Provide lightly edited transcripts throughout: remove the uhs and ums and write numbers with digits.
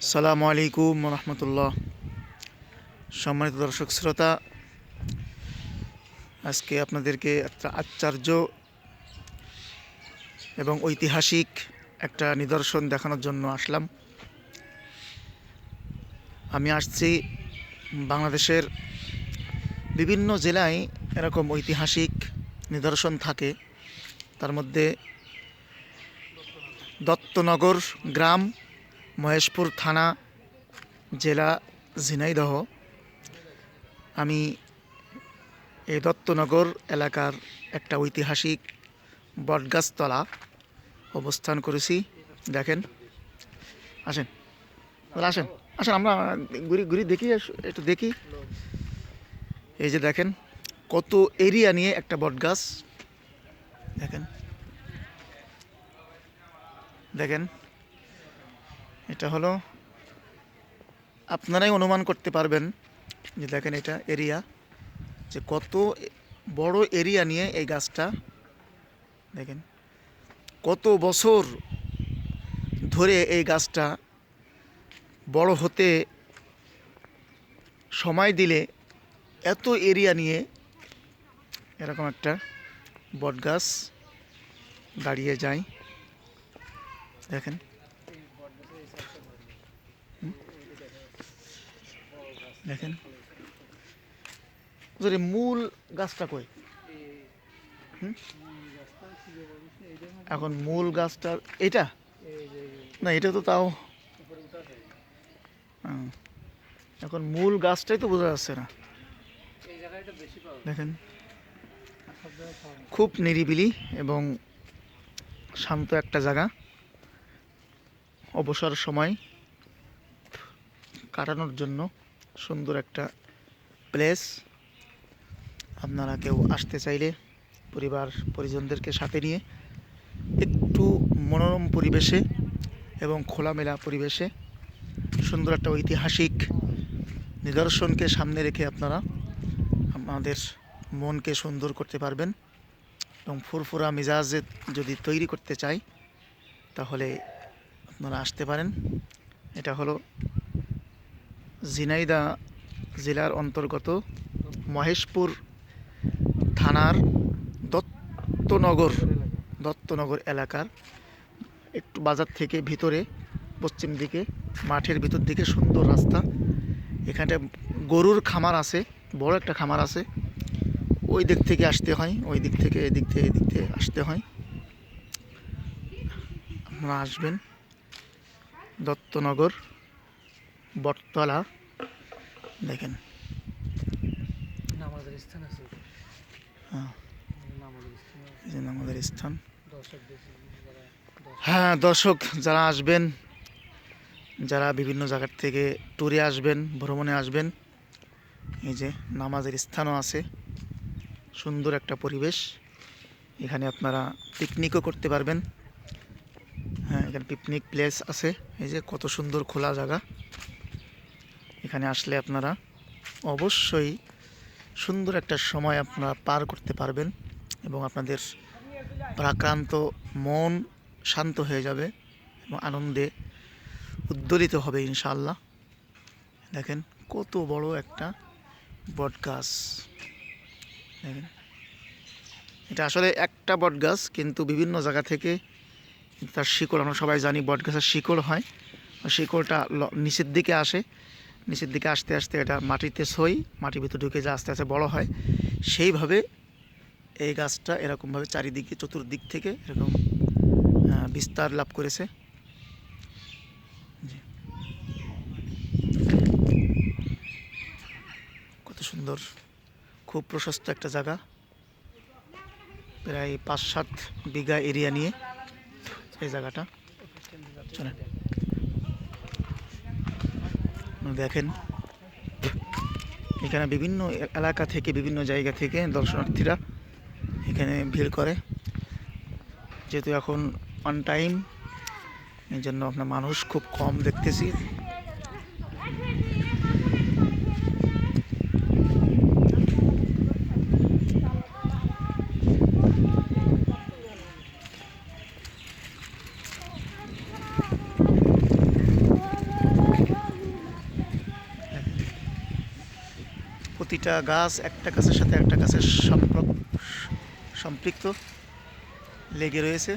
আসসালামু আলাইকুম রহমতুল্লাহ। সম্মানিত দর্শক শ্রোতা, আজকে আপনাদেরকে একটা আশ্চর্য এবং ঐতিহাসিক একটা নিদর্শন দেখানোর জন্য আসলাম। আমি আসছি বাংলাদেশের বিভিন্ন জেলায় এরকম ঐতিহাসিক নিদর্শন থাকে। তার মধ্যে দত্তনগর গ্রাম, মহেশপুর থানা, জেলা ঝিনাইদহ। আমি এই দত্তনগর এলাকার একটা ঐতিহাসিক বটগাছতলা অবস্থান করেছি। দেখেন, আসেন আসেন আসেন, আমরা ঘুরি ঘুরি দেখি, একটু দেখি। এই যে দেখেন, কত এরিয়া নিয়ে একটা বটগাছ। দেখেন দেখেন এটা হলো, আপনারাই অনুমান করতে পারবেন যে দেখেন এটা এরিয়া, যে কত বড় এরিয়া নিয়ে এই গাছটা। দেখেন কত বছর ধরে এই গাছটা বড় হতে সময় দিলে এত এরিয়া নিয়ে এরকম একটা বটগাছ দাঁড়িয়ে যায়। দেখেন দেখেন যদি মূল গাছটা কই, এখন মূল গাছটা এটা না, এটা তো তাও এখন মূল গাছটাই তো বোঝা যাচ্ছে না। দেখেন খুব নিরিবিলি এবং শান্ত একটা জায়গা, অবসর সময় কাটানোর জন্য সুন্দর একটা প্লেস। আপনারা কেউ আসতে চাইলে পরিবার পরিজনদেরকে সাথে নিয়ে একটু মনোরম পরিবেশে এবং খোলামেলা পরিবেশে সুন্দর একটা ঐতিহাসিক নিদর্শনকে সামনে রেখে আপনারা আমাদের মনকে সুন্দর করতে পারবেন এবং ফুরফুরা মিজাজে যদি তৈরি করতে চাই তাহলে আপনারা আসতে পারেন। এটা হলো ঝিনাইদহ জেলার অন্তর্গত মহেশপুর থানার দত্তনগর এলাকার একটু বাজার থেকে ভিতরে পশ্চিম দিকে মাঠের ভিতর দিকে সুন্দর রাস্তা। এখানটা গরুর খামার আছে, বড় একটা খামার আছে। ওই দিক থেকে আসতে হয়, ওই দিক থেকে এদিক থেকে আসতে হয়। আপনারা আসবেন দত্তনগর বটতলা। দেখেন আমাদের স্থান। হ্যাঁ দর্শক যারা আসবেন, যারা বিভিন্ন জায়গার থেকে ট্যুরে আসবেন, ভ্রমণে আসবেন, এই যে নামাজের স্থানও আছে, সুন্দর একটা পরিবেশ। এখানে আপনারা পিকনিকও করতে পারবেন। হ্যাঁ, এখানে পিকনিক প্লেস আছে। এই যে কত সুন্দর খোলা জায়গা। এখানে আসলে আপনারা অবশ্যই সুন্দর একটা সময় আপনারা পার করতে পারবেন এবং আপনাদের প্রাক্রান্ত মন শান্ত হয়ে যাবে এবং আনন্দে উদ্দোলিত হবে ইনশাআল্লাহ। দেখেন কত বড় একটা বটগাছ। দেখেন এটা আসলে একটা বটগাছ, কিন্তু বিভিন্ন জায়গা থেকে তার শিকড়, আমরা সবাই জানি বটগাছের শিকড় হয়, শিকড়টা নিচের দিকে আসে, নিচের দিকে আস্তে আস্তে এটা মাটিতে সই, মাটির ভিতরে ঢুকে যা আস্তে আস্তে বড় হয়। সেইভাবে এই গাছটা এরকমভাবে চারিদিকে চতুর্দিক থেকে এরকম বিস্তার লাভ করেছে। কত সুন্দর, খুব প্রশস্ত একটা জায়গা, প্রায় ৫-৭ বিঘা এরিয়া নিয়ে এই জায়গাটা। চলেন দেখেন, এখানে বিভিন্ন এলাকা থেকে, বিভিন্ন জায়গা থেকে দর্শনার্থীরা এখানে ভিড় করে। যেহেতু এখন অন টাইম, এই জন্য আপনার মানুষ খুব কম দেখতেছি। প্রতিটা গাছ একটা গাছের সাথে একটা গাছের সম্পৃক্ত লেগে রয়েছে।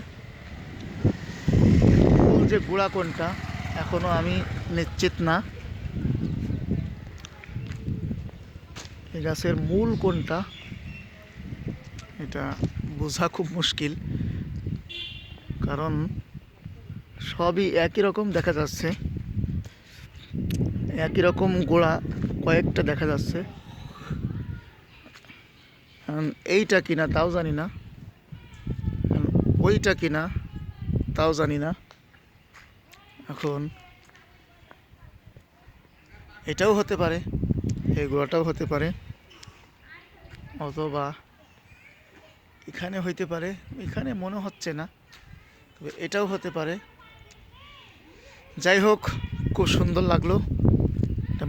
মূল যে গোড়া কোনটা এখনো আমি নিশ্চিত না, এই গাছের মূল কোনটা এটা বোঝা খুব মুশকিল, কারণ সবই একই রকম দেখা যাচ্ছে, একই রকম গোড়া কয়েকটা দেখা যাচ্ছে। এইটা কিনা তাও জানি না, ওইটা কিনা তাও জানি না। এখন এটাও হতে পারে, এই গোড়াটাও হতে পারে, অথবা এখানে হইতে পারে, এখানে মনে হচ্ছে না, তবে এটাও হতে পারে। যাই হোক, খুব সুন্দর লাগলো, একটা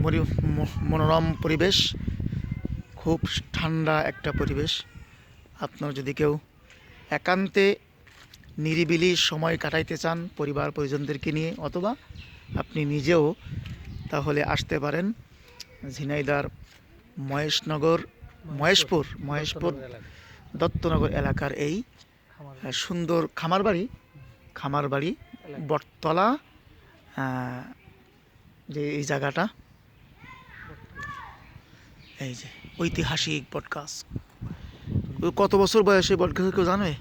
মনোরম পরিবেশ, খুব ঠান্ডা একটা পরিবেশ। আপনার যদি কেউ একান্তে নিরিবিলি সময় কাটাইতে চান পরিবার পরিজনদেরকে নিয়ে, অথবা আপনি নিজেও, তাহলে আসতে পারেন ঝিনাইদহ মহেশপুর দত্তনগর এলাকার এই সুন্দর খামারবাড়ি বটতলা, যে এই জায়গাটা, এই যে ঐতিহাসিক বটগাছ। কত বছর বয়সে বটগাছ কেউ জানে?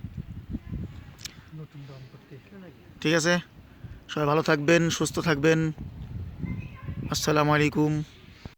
ঠিক আছে, সবাই ভালো থাকবেন, সুস্থ থাকবেন। আসসালামু আলাইকুম।